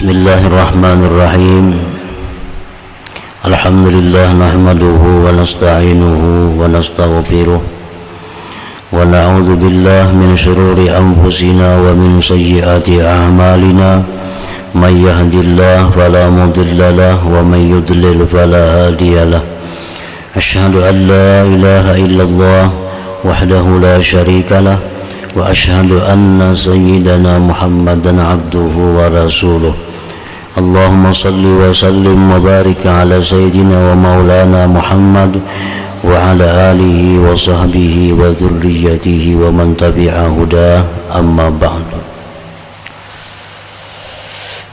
Bismillahirrahmanirrahim. Alhamdulillah nahmaduhu wa nasta'inuhu wa nastaghfiruh wa na'udzu billahi min shururi anfusina wa min sayyiati a'malina. May yahdihillahu fala mudilla lahu wa may yudlil fala hadiya lahu. Asyhadu an la ilaha illallah wahdahu la syarika lahu wa asyhadu anna sayyidana Muhammadan abduhu wa rasuluh. Allahumma salli wa sallim wa barik ala sayyidina wa maulana Muhammad wa ala alihi wa sahbihi wa dhurriyyatihi wa man tabi'a hudah, amma ba'du.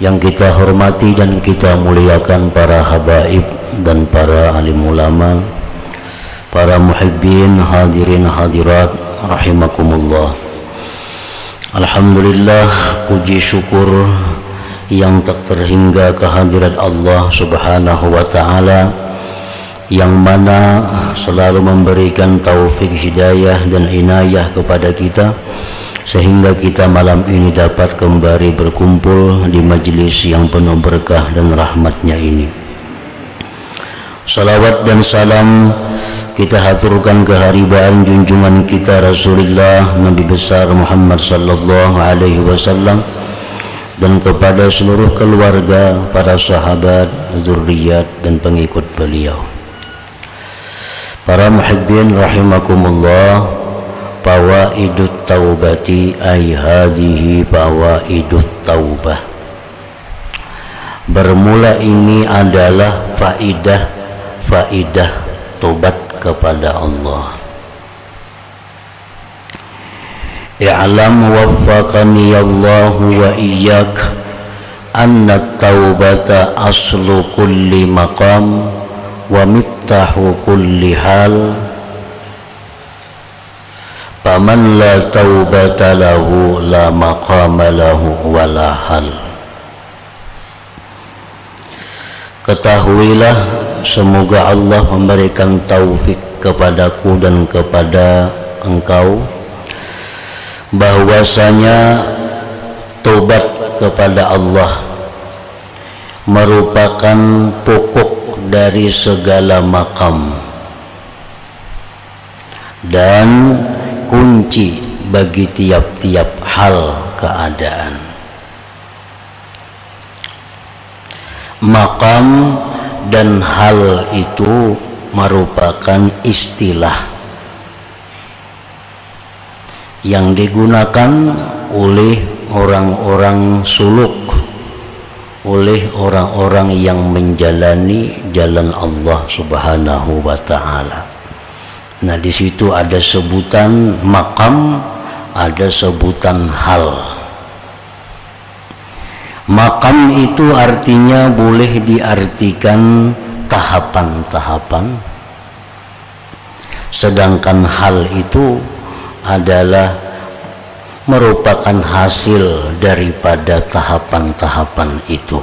Yang kita hormati dan kita muliakan para habaib dan para alim ulama, para muhibbin, hadirin hadirat rahimakumullah. Alhamdulillah, puji syukur yang tak terhingga kehadirat Allah subhanahu wa ta'ala, yang mana selalu memberikan taufik hidayah dan inayah kepada kita sehingga kita malam ini dapat kembali berkumpul di majlis yang penuh berkah dan rahmatnya ini. Salawat dan salam kita haturkan keharibaan junjungan kita Rasulullah Nabi besar Muhammad sallallahu alaihi wasallam dan kepada seluruh keluarga, para sahabat, zurriyat dan pengikut beliau. Para muhibbin rahimakumullah, fawaidut taubati ay hadhihi fawaidut taubah. Bermula ini adalah faidah tobat kepada Allah. I'lam waffaqani Allahu wa iyyak anna taubata aslu kulli maqam wa miftahu kulli hal. Faman la taubata lahu la maqama lahu wa la hal. Ketahuilah, semoga Allah memberikan taufik kepadaku dan kepada engkau, bahwasanya tobat kepada Allah merupakan pokok dari segala makam dan kunci bagi tiap-tiap hal keadaan. Makam dan hal itu merupakan istilah yang digunakan oleh orang-orang suluk, oleh orang-orang yang menjalani jalan Allah subhanahu wa ta'ala. Nah, di situ ada sebutan makam, ada sebutan hal. Makam itu artinya boleh diartikan tahapan-tahapan, sedangkan hal itu adalah merupakan hasil daripada tahapan-tahapan itu.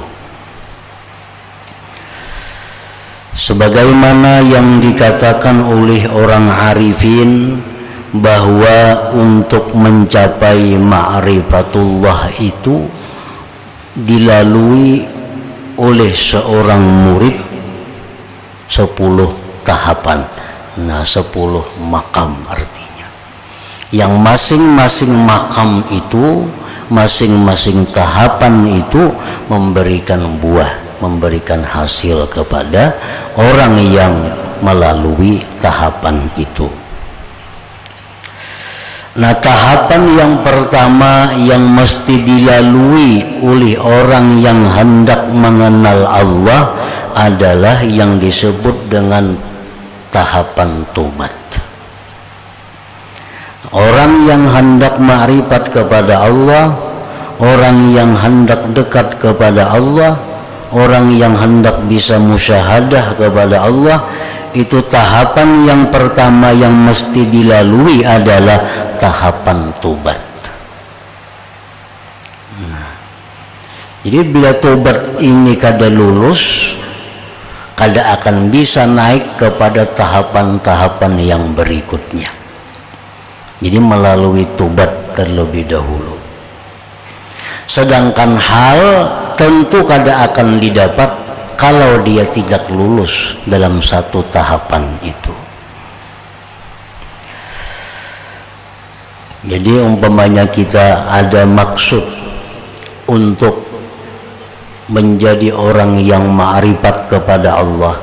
Sebagaimana yang dikatakan oleh orang arifin bahwa untuk mencapai ma'rifatullah itu dilalui oleh seorang murid 10 tahapan. Nah, 10 makam artinya. Yang masing-masing makam itu, masing-masing tahapan itu memberikan buah, memberikan hasil kepada orang yang melalui tahapan itu. Nah, tahapan yang pertama yang mesti dilalui oleh orang yang hendak mengenal Allah adalah yang disebut dengan tahapan tobat. Orang yang hendak ma'rifat kepada Allah, orang yang hendak dekat kepada Allah, orang yang hendak bisa musyahadah kepada Allah, itu tahapan yang pertama yang mesti dilalui adalah tahapan tobat. Nah, jadi bila tobat ini kada lulus, kada akan bisa naik kepada tahapan-tahapan yang berikutnya. Jadi melalui tobat terlebih dahulu. Sedangkan hal tentu kada akan didapat kalau dia tidak lulus dalam satu tahapan itu. Jadi umpamanya kita ada maksud untuk menjadi orang yang ma'rifat kepada Allah,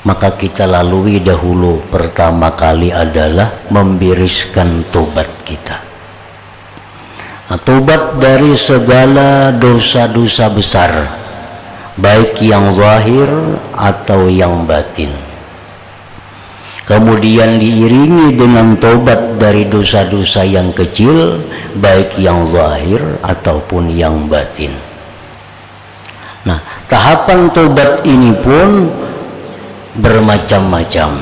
maka kita lalui dahulu pertama kali adalah membiriskan tobat kita. Nah, tobat dari segala dosa-dosa besar, baik yang zahir atau yang batin. Kemudian diiringi dengan tobat dari dosa-dosa yang kecil, baik yang zahir ataupun yang batin. Nah, tahapan tobat ini pun bermacam-macam.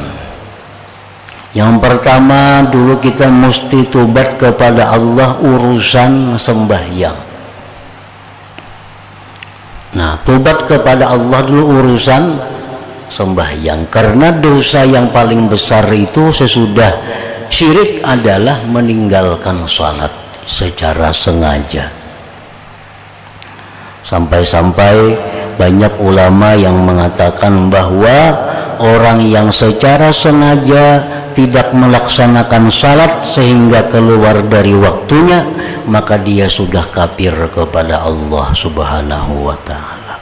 Yang pertama dulu kita mesti tobat kepada Allah urusan sembahyang. Nah, tobat kepada Allah dulu urusan sembahyang, karena dosa yang paling besar itu sesudah syirik adalah meninggalkan salat secara sengaja. Sampai-sampai banyak ulama yang mengatakan bahwa orang yang secara sengaja tidak melaksanakan salat sehingga keluar dari waktunya, maka dia sudah kafir kepada Allah Subhanahu wa ta'ala.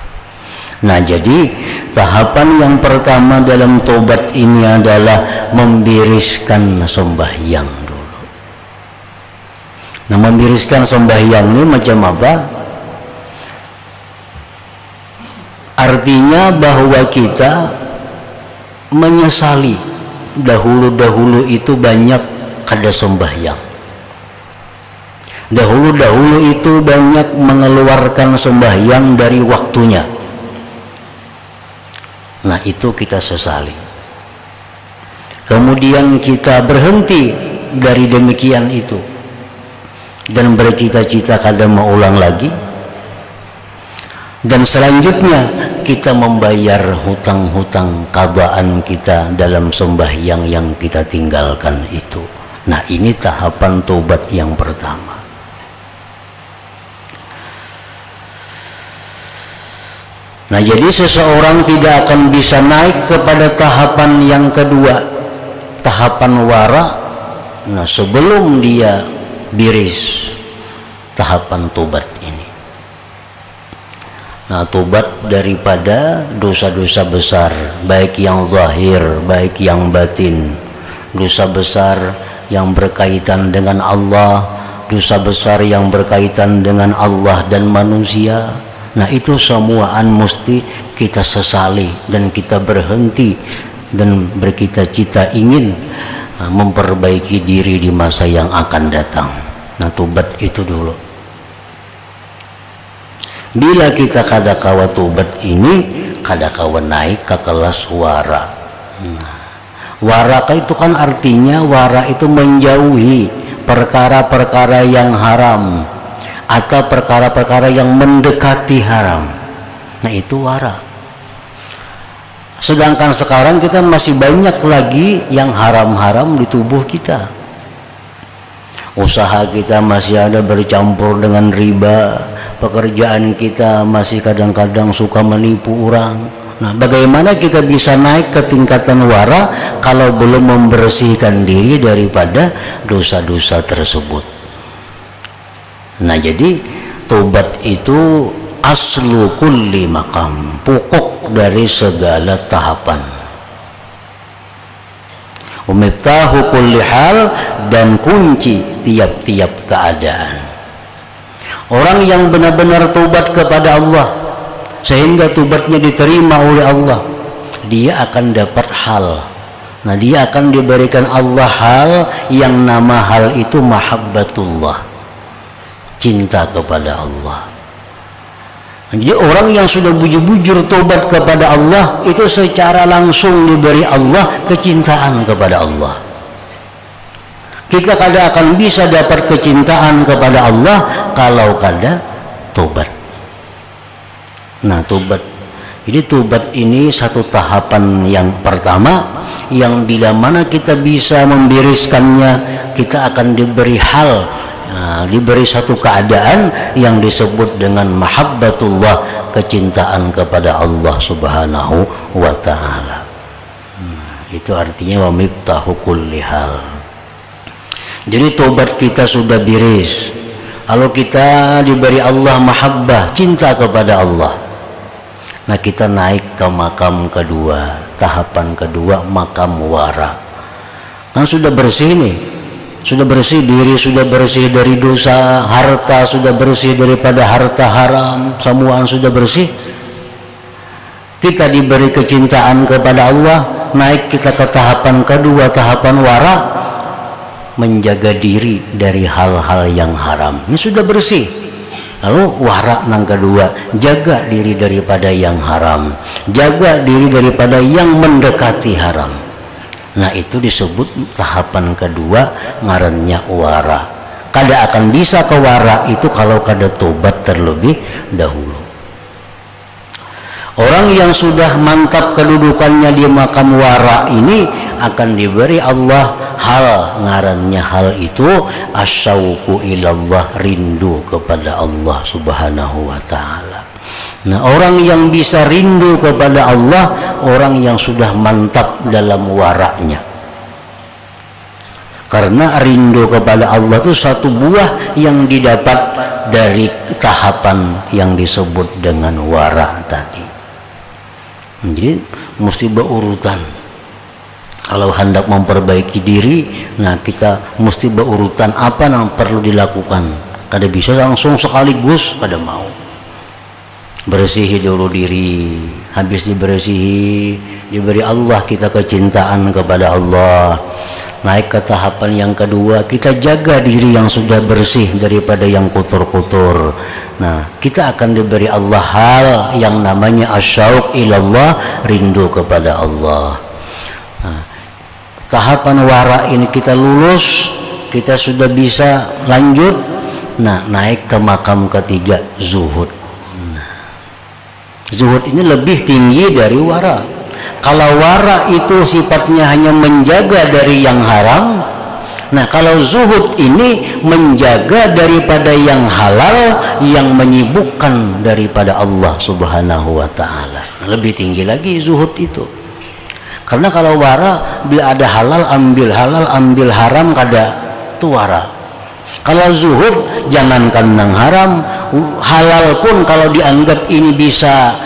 Nah, jadi tahapan yang pertama dalam tobat ini adalah membiriskan sembahyang dulu. Nah, membiriskan sembahyang ini macam apa? Artinya bahwa kita menyesali dahulu-dahulu itu banyak kada sembahyang. Dahulu-dahulu itu banyak mengeluarkan sembahyang dari waktunya. Nah, itu kita sesali. Kemudian kita berhenti dari demikian itu dan bercita-cita kada mau ulang lagi. Dan selanjutnya kita membayar hutang-hutang qadaan kita dalam sembahyang yang kita tinggalkan itu. Nah, ini tahapan tobat yang pertama. Nah, jadi seseorang tidak akan bisa naik kepada tahapan yang kedua, tahapan wara. Nah, sebelum dia biris tahapan tobat ini. Nah, tobat daripada dosa-dosa besar, baik yang zahir, baik yang batin. Dosa besar yang berkaitan dengan Allah, dosa besar yang berkaitan dengan Allah dan manusia. Nah, itu semuaan mesti kita sesali dan kita berhenti dan bercita-cita ingin memperbaiki diri di masa yang akan datang. Nah, tobat itu dulu. Bila kita kada kawa tobat ini, kada kawa naik ke kelas wara. Nah, wara itu kan artinya wara itu menjauhi perkara-perkara yang haram atau perkara-perkara yang mendekati haram. Nah, itu wara. Sedangkan sekarang kita masih banyak lagi yang haram-haram di tubuh kita. Usaha kita masih ada bercampur dengan riba, pekerjaan kita masih kadang-kadang suka menipu orang. Nah, bagaimana kita bisa naik ke tingkatan wara kalau belum membersihkan diri daripada dosa-dosa tersebut? Nah, jadi tobat itu aslu kulli maqam, pokok dari segala tahapan. Miftahu kulli hal, dan kunci tiap-tiap keadaan. Orang yang benar-benar tobat kepada Allah sehingga tobatnya diterima oleh Allah, dia akan dapat hal. Nah, dia akan diberikan Allah hal yang nama hal itu mahabbatullah, cinta kepada Allah. Jadi orang yang sudah bujur-bujur tobat kepada Allah itu secara langsung diberi Allah kecintaan kepada Allah. Kita kada akan bisa dapat kecintaan kepada Allah kalau kada tobat. Nah, tobat. Jadi tobat ini satu tahapan yang pertama, yang bila mana kita bisa membiriskannya, kita akan diberi hal diberi satu keadaan yang disebut dengan mahabbatullah, kecintaan kepada Allah Subhanahu wa ta'ala. Itu artinya wa miftahu kulli hal. Jadi tobat kita sudah beres. Kalau kita diberi Allah mahabbah, cinta kepada Allah, nah kita naik ke makam kedua, tahapan kedua, makam wara. Kan sudah bersih nih, sudah bersih diri, sudah bersih dari dosa, harta sudah bersih daripada harta haram, semuaan sudah bersih. Kita diberi kecintaan kepada Allah, naik kita ke tahapan kedua, tahapan wara, menjaga diri dari hal-hal yang haram. Ini sudah bersih. Lalu wara yang kedua, jaga diri daripada yang haram, jaga diri daripada yang mendekati haram. Nah itu disebut tahapan kedua, ngarannya wara. Kada akan bisa ke wara itu kalau kada tobat terlebih dahulu. Orang yang sudah mantap kedudukannya di makam wara ini akan diberi Allah hal, ngarannya hal itu asyauqu ilallah, rindu kepada Allah Subhanahu wa ta'ala. Nah orang yang bisa rindu kepada Allah, orang yang sudah mantap dalam waranya. Karena rindu kepada Allah itu satu buah yang didapat dari tahapan yang disebut dengan wara tadi. Jadi mesti berurutan. Kalau hendak memperbaiki diri, nah kita mesti berurutan apa yang perlu dilakukan. Kada bisa langsung sekaligus, kada mau. Bersihi dulu diri, habis dibersihi, diberi Allah kita kecintaan kepada Allah. Naik ke tahapan yang kedua, kita jaga diri yang sudah bersih daripada yang kotor-kotor. Nah, kita akan diberi Allah hal yang namanya asyauq ilallah, rindu kepada Allah. Nah, tahapan wara ini kita lulus, kita sudah bisa lanjut. Nah, naik ke makam ketiga, zuhud. Nah, zuhud ini lebih tinggi dari wara. Kalau wara itu sifatnya hanya menjaga dari yang haram, nah kalau zuhud ini menjaga daripada yang halal, yang menyibukkan daripada Allah Subhanahu wa ta'ala. Lebih tinggi lagi zuhud itu. Karena kalau wara, bila ada halal ambil haram, kada itu wara. Kalau zuhud, jangankan yang haram, halal pun kalau dianggap ini bisa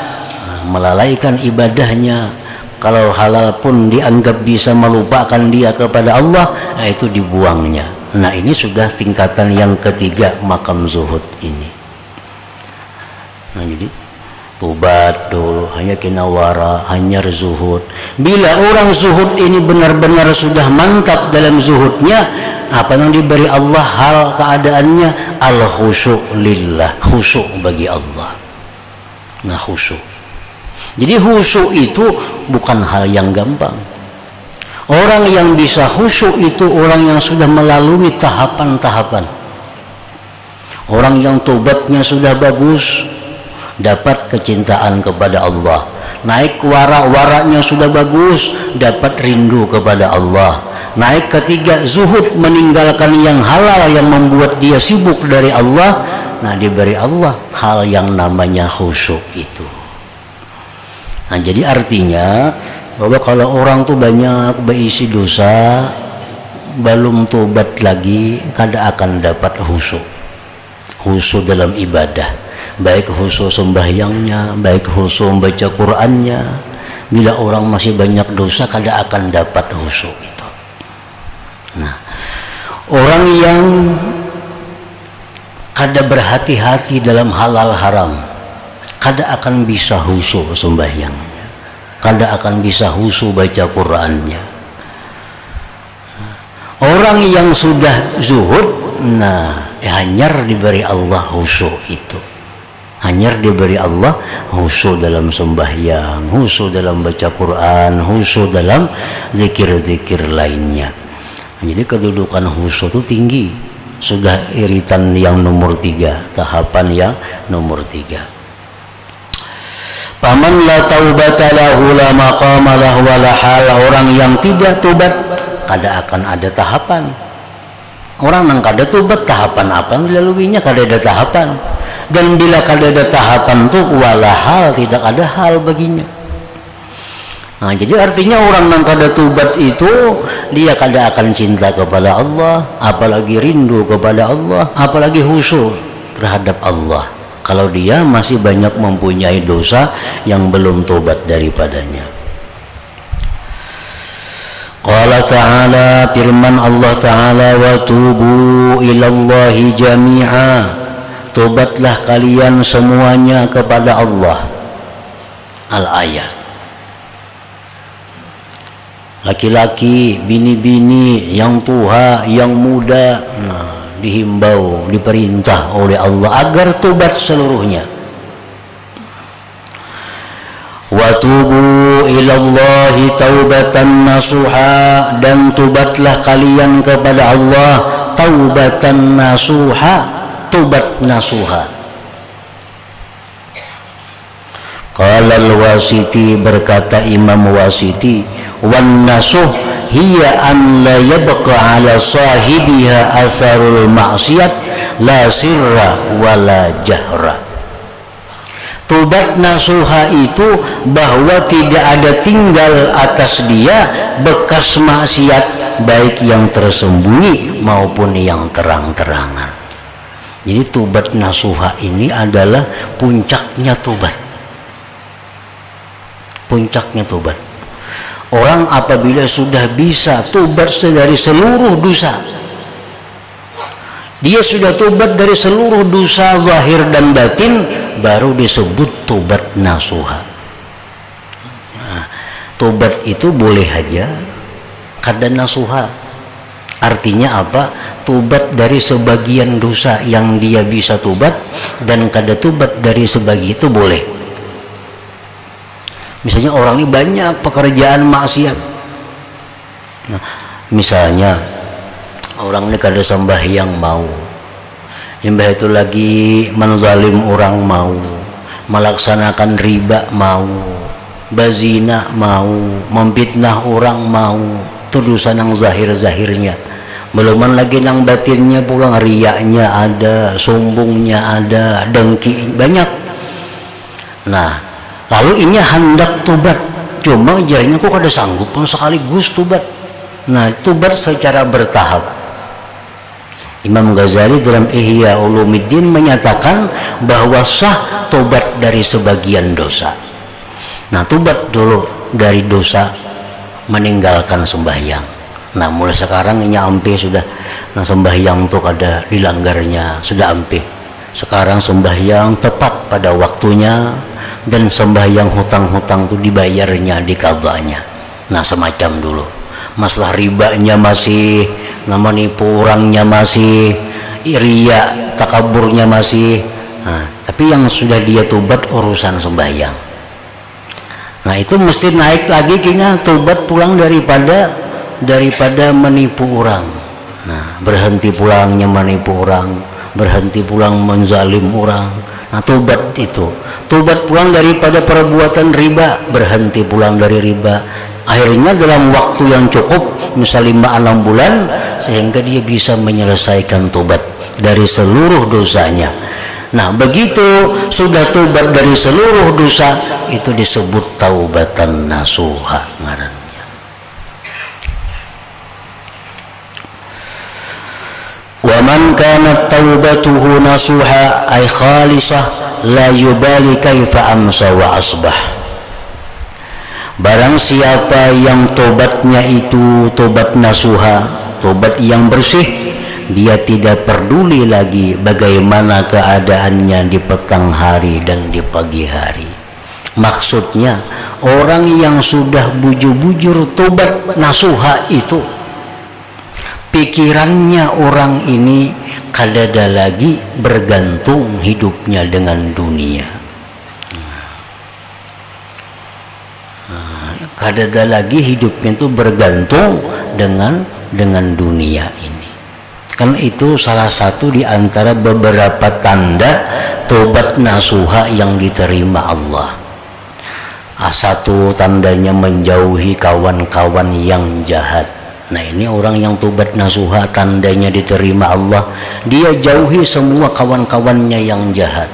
melalaikan ibadahnya, kalau halal pun dianggap bisa melupakan dia kepada Allah, nah itu dibuangnya. Nah ini sudah tingkatan yang ketiga, makam zuhud ini. Nah jadi tobat dulu, hanya kena wara, hanya zuhud. Bila orang zuhud ini benar-benar sudah mantap dalam zuhudnya, apa yang diberi Allah hal keadaannya al khusyuk lillah, khusyuk bagi Allah. Nah khusyuk. Jadi khusyuk itu bukan hal yang gampang. Orang yang bisa khusyuk itu orang yang sudah melalui tahapan-tahapan. Orang yang tobatnya sudah bagus, dapat kecintaan kepada Allah. Naik wara-waranya sudah bagus, dapat rindu kepada Allah. Naik ketiga, zuhud, meninggalkan yang halal yang membuat dia sibuk dari Allah. Nah diberi Allah hal yang namanya khusyuk itu. Nah jadi artinya bahwa kalau orang tuh banyak berisi dosa, belum tobat lagi, kada akan dapat khusyuk. Khusyuk dalam ibadah, baik khusyuk sembahyangnya, baik khusyuk membaca Qur'annya. Bila orang masih banyak dosa, kada akan dapat khusyuk itu. Nah, orang yang kada berhati-hati dalam halal haram, kada akan bisa khusyuk sembahyangnya, kada akan bisa khusyuk baca Qur'annya. Orang yang sudah zuhud, nah hanyar diberi Allah khusyuk itu, hanyar diberi Allah khusyuk dalam sembahyang, khusyuk dalam baca Quran, khusyuk dalam zikir-zikir lainnya. Jadi kedudukan khusyuk itu tinggi, sudah iritan yang nomor 3, tahapan yang nomor 3. Paman la taubata lahu la maqama lahu wa la hal. Orang yang tidak tobat kada akan ada tahapan. Orang nang kada tobat tahapan apa yang dilaluinya, kada ada tahapan. Dan bila kada ada tahapan tuh walahal, tidak ada hal baginya. Nah, jadi artinya orang yang kada tobat itu dia kada akan cinta kepada Allah, apalagi rindu kepada Allah, apalagi khusyuk terhadap Allah. Kalau dia masih banyak mempunyai dosa yang belum tobat daripadanya. Qala ta'ala, firman Allah Ta'ala, wa tubu ilallahi jami'a, tobatlah kalian semuanya kepada Allah. Al-ayat. Laki-laki, bini-bini, yang tua, yang muda, dihimbau, diperintah oleh Allah agar tobat seluruhnya. Wa tubu ilallahi taubatan nasuha, dan tobatlah kalian kepada Allah taubatan nasuha, tobat nasuha. Qala al-Wasiti, berkata Imam Wasiti, wan nasuh hiya an la yabqa ala sahibiha asarul maksiat la sirra wala jahra. Tobat nasuha itu bahwa tidak ada tinggal atas dia bekas maksiat, baik yang tersembunyi maupun yang terang-terangan. Jadi tobat nasuha ini adalah puncaknya tobat. Puncaknya tobat. Orang apabila sudah bisa tobat dari seluruh dosa, dia sudah tobat dari seluruh dosa zahir dan batin, baru disebut tobat nasuha. Nah, tobat itu boleh aja kada nasuha. Artinya apa? Tobat dari sebagian dosa yang dia bisa tobat, dan kada tobat dari sebagian itu boleh. Misalnya orang ini banyak pekerjaan maksiat. Nah, misalnya orang ini kada sembahyang mau, imbah itu lagi menzalim orang mau, melaksanakan riba mau, bazina mau, memfitnah orang mau, itu dosa nang zahir-zahirnya. Belum lagi nang batinnya pulang, riyaknya ada, sombongnya ada, dengki banyak. Nah, lalu ini hendak tobat, cuma jarinya kok kada sanggup pun sekaligus tobat. Nah, tobat secara bertahap. Imam Ghazali dalam Ihya Ulumuddin menyatakan bahwa sah tobat dari sebagian dosa. Nah, tobat dulu dari dosa meninggalkan sembahyang. Nah, mulai sekarang ini ampe sudah. Nah, sembahyang tuh kada dilanggarnya, sudah ampe. Sekarang sembahyang tepat pada waktunya, dan sembahyang hutang-hutang itu dibayarnya, dikabahnya. Nah, semacam dulu. Masalah ribanya masih, nama nipu orangnya masih, riya, takaburnya masih. Nah, tapi yang sudah dia tobat urusan sembahyang. Nah, itu mesti naik lagi kayaknya, tobat pulang daripada menipu orang. Nah, berhenti pulangnya menipu orang, berhenti pulang menzalim orang. Nah, tobat itu, tobat pulang daripada perbuatan riba, berhenti pulang dari riba. Akhirnya dalam waktu yang cukup, misalnya 5-6 bulan, sehingga dia bisa menyelesaikan tobat dari seluruh dosanya. Nah, begitu sudah tobat dari seluruh dosa, itu disebut taubatan nasuha ngarannya. Wa man kanat taubatuhu nasuha ay khalisah la yubali kaifa amsa wa asbah. Barang siapa yang tobatnya itu tobat nasuha, tobat yang bersih, dia tidak peduli lagi bagaimana keadaannya di petang hari dan di pagi hari. Maksudnya orang yang sudah bujur-bujur tobat nasuha itu, pikirannya orang ini kada ada lagi bergantung hidupnya dengan dunia. Kada ada lagi hidupnya itu bergantung dengan dunia ini. Kan itu salah satu di antara beberapa tanda tobat nasuha yang diterima Allah. Satu tandanya menjauhi kawan-kawan yang jahat. Nah, ini orang yang tobat nasuha, tandanya diterima Allah, dia jauhi semua kawan-kawannya yang jahat.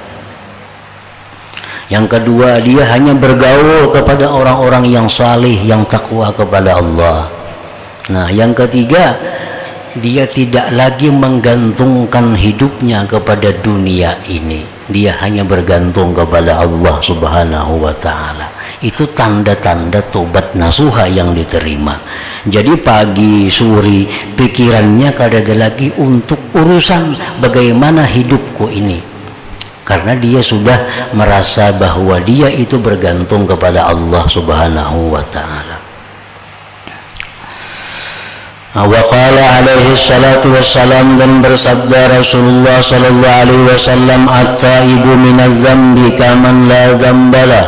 Yang kedua, dia hanya bergaul kepada orang-orang yang salih, yang takwa kepada Allah. Nah, yang ketiga, dia tidak lagi menggantungkan hidupnya kepada dunia ini. Dia hanya bergantung kepada Allah Subhanahu wa ta'ala. Itu tanda-tanda tobat nasuha yang diterima. Jadi pagi, sore, pikirannya kada ada lagi untuk urusan bagaimana hidupku ini. Karena dia sudah merasa bahwa dia itu bergantung kepada Allah Subhanahu wa ta'ala. Wa qala alaihi salatu wassalam, dan bersabda Rasulullah sallallahu alaihi wasallam, at-taibu minaz zambi kaman la dzambalah.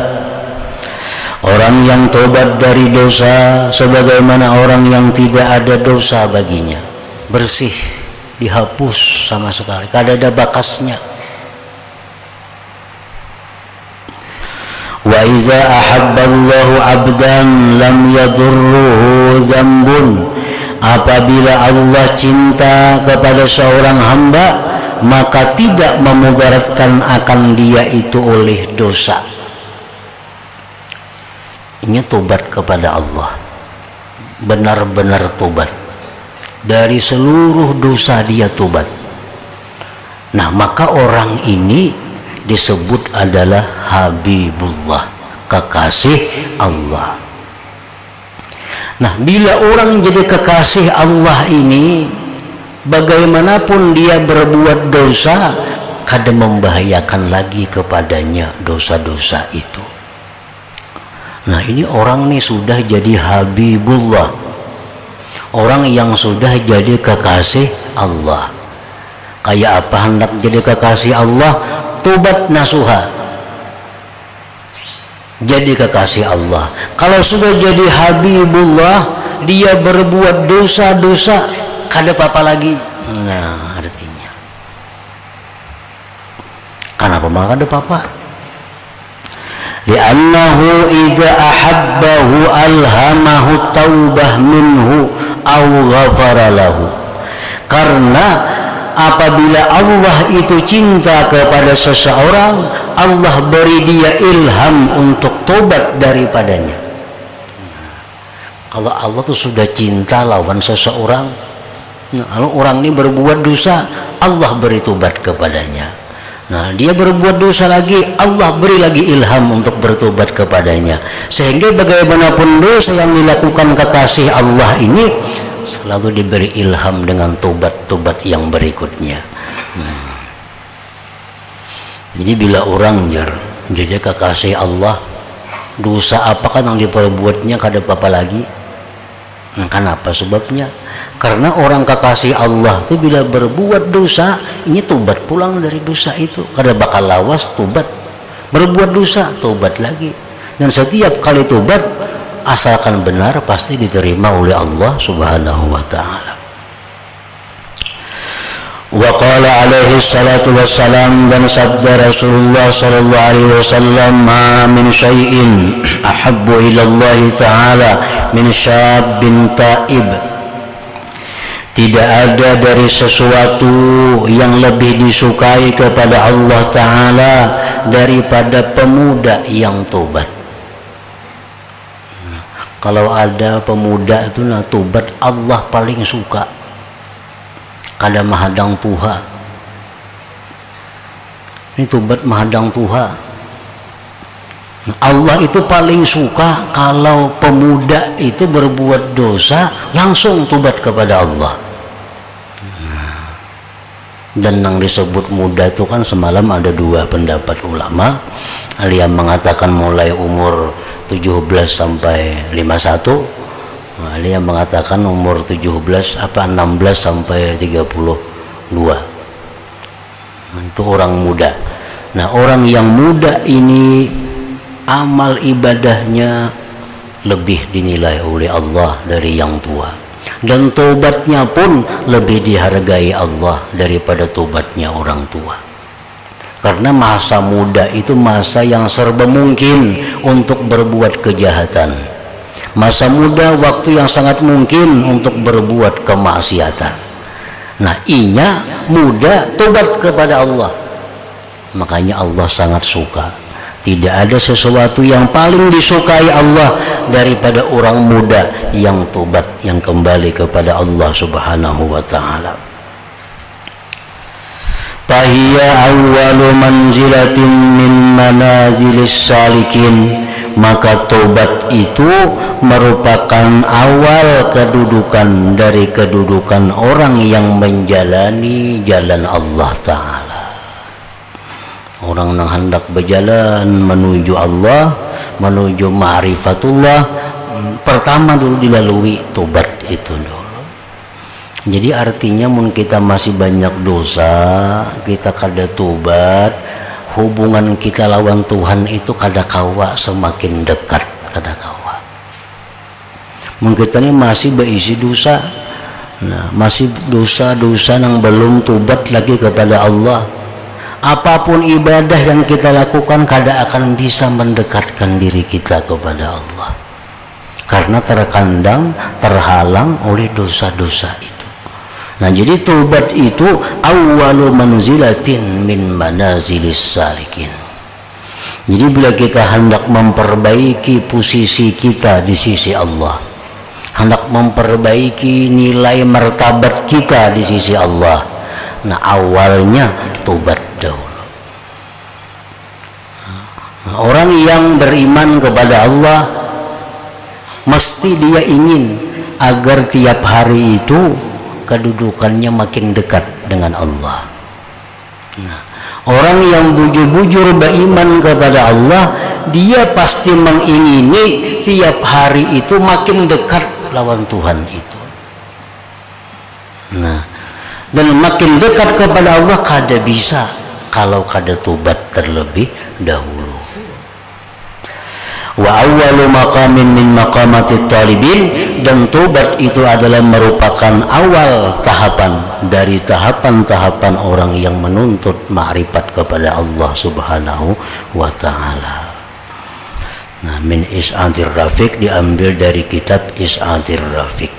Orang yang tobat dari dosa sebagaimana orang yang tidak ada dosa baginya. Bersih, dihapus sama sekali, kada ada bakasnya. Wa iza ahabballahu abdan lam yadurruhu zambun. Apabila Allah cinta kepada seorang hamba, maka tidak memudaratkan akan dia itu oleh dosa. Ini tobat kepada Allah, benar-benar tobat dari seluruh dosa, dia tobat. Nah, maka orang ini disebut adalah Habibullah, kekasih Allah. Nah, bila orang jadi kekasih Allah ini, bagaimanapun dia berbuat dosa, kada membahayakan lagi kepadanya dosa-dosa itu. Nah, ini orang nih sudah jadi Habibullah, orang yang sudah jadi kekasih Allah. Kayak apa hendak jadi kekasih Allah? Tobat nasuha, jadi kekasih Allah. Kalau sudah jadi Habibullah, dia berbuat dosa-dosa, kada apa-apa lagi. Nah, artinya kenapa mah kada apa-apa? Li'annahu idza ahabbahu alhamahu taubah minhu aw ghafara lahu. Karena apabila Allah itu cinta kepada seseorang, Allah beri dia ilham untuk tobat daripadanya. Kalau Allah tuh sudah cinta lawan seseorang, kalau orang ini berbuat dosa, Allah beri tobat kepadanya. Nah, dia berbuat dosa lagi, Allah beri lagi ilham untuk bertobat kepadanya. Sehingga bagaimanapun dosa yang dilakukan kekasih Allah ini selalu diberi ilham dengan tobat-tobat yang berikutnya. Jadi bila orang jadi kekasih Allah, dosa apa kan yang diperbuatnya kada apa-apa lagi. Nah, kenapa sebabnya? Karena orang kekasih Allah itu bila berbuat dosa, ini tobat pulang dari dosa itu, kada bakal lawas tobat. Berbuat dosa, tobat lagi. Dan setiap kali tobat, asalkan benar, pasti diterima oleh Allah Subhanahu wa ta'ala. Wa qala alaihi salatu wassalam, dan sabda Rasulullah sallallahu alaihi wasallam, ma min syai'in ahabbu ila Allah ta'ala min syabin ta'ib. Tidak ada dari sesuatu yang lebih disukai kepada Allah ta'ala daripada pemuda yang tobat. Kalau ada pemuda itu nah tobat, Allah paling suka. Kada mahadang puha. Ini tobat mahadang tuha. Allah itu paling suka kalau pemuda itu berbuat dosa langsung tobat kepada Allah. Dan yang disebut muda itu kan semalam ada dua pendapat ulama. Ada yang mengatakan mulai umur 17 sampai 51, ada yang mengatakan umur 16 sampai 32. Itu orang muda. Nah, orang yang muda ini amal ibadahnya lebih dinilai oleh Allah dari yang tua. Dan tobatnya pun lebih dihargai Allah daripada tobatnya orang tua. Karena masa muda itu masa yang serba mungkin untuk berbuat kejahatan. Masa muda waktu yang sangat mungkin untuk berbuat kemaksiatan. Nah, inya muda tobat kepada Allah. Makanya Allah sangat suka. Tidak ada sesuatu yang paling disukai Allah daripada orang muda yang tobat, yang kembali kepada Allah Subhanahu wa ta'ala. Fahiya awwalu manzilatin min manazilis salikin. Maka tobat itu merupakan awal kedudukan dari kedudukan orang yang menjalani jalan Allah Ta'ala. Orang yang hendak berjalan menuju Allah, menuju ma'rifatullah, pertama dulu dilalui tobat itu dulu. Jadi artinya mun kita masih banyak dosa, kita kada tobat, hubungan kita lawan Tuhan itu kada kawa semakin dekat, kada kawa. Mun kita ini masih berisi dosa, nah, masih dosa-dosa yang belum tobat lagi kepada Allah. Apapun ibadah yang kita lakukan kada akan bisa mendekatkan diri kita kepada Allah, karena terkandang, terhalang oleh dosa-dosa itu. Nah, jadi tobat itu awwalu manzilatin min manazilis salikin. Jadi bila kita hendak memperbaiki posisi kita di sisi Allah, hendak memperbaiki nilai martabat kita di sisi Allah, nah awalnya tobat dahulu. Nah, orang yang beriman kepada Allah mesti dia ingin agar tiap hari itu kedudukannya makin dekat dengan Allah. Nah, orang yang bujur-bujur beriman kepada Allah, dia pasti mengingini tiap hari itu makin dekat lawan Tuhan itu. Nah, dan makin dekat kepada Allah kada bisa kalau kada tobat terlebih dahulu. Wa awwalu maqamin min maqamatit talibin, dan tobat itu adalah merupakan awal tahapan dari tahapan-tahapan orang yang menuntut ma'rifat kepada Allah Subhanahu wa ta'ala. Nah, min Is'adir Rafiq diambil dari kitab Is'adir Rafiq.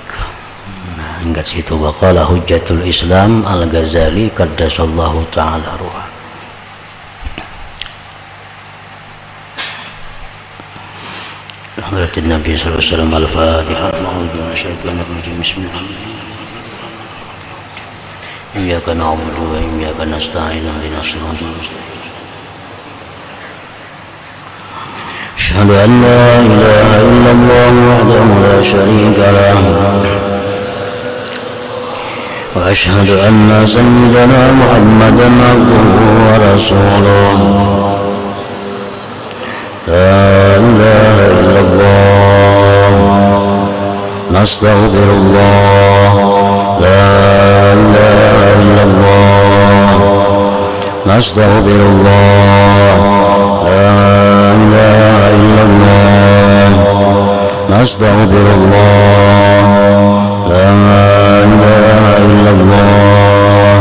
Nah, ingat situ, waqala Hujjatul Islam Al-Ghazali qaddasallahu ta'ala ruha. حضرة النبي صلى الله عليه وسلم. الفاتحة. أعوذ بالله من الشيطان الرجيم. بسم الله الرحمن الرحيم. إياك نعبد وإياك نستعين اهدنا الصراط المستقيم. أشهد أن لا إله إلا الله وحده لا شريك له وأشهد أن سيدنا محمدا عبده ورسوله. لا إله إلا الله نستغفر الله. لا إله إلا الله نستغفر الله. لا إله إلا الله نستغفر الله. لا إله إلا الله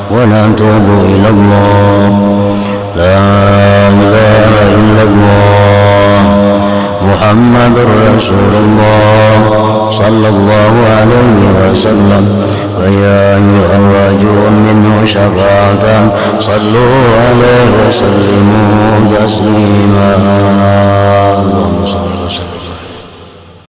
ونتوب إلى الله. لا إله إلا الله محمد رسول الله صلى الله عليه وسلم. ويا أيها الراجون منه شفاعة صلوا عليه وسلموا تسليما.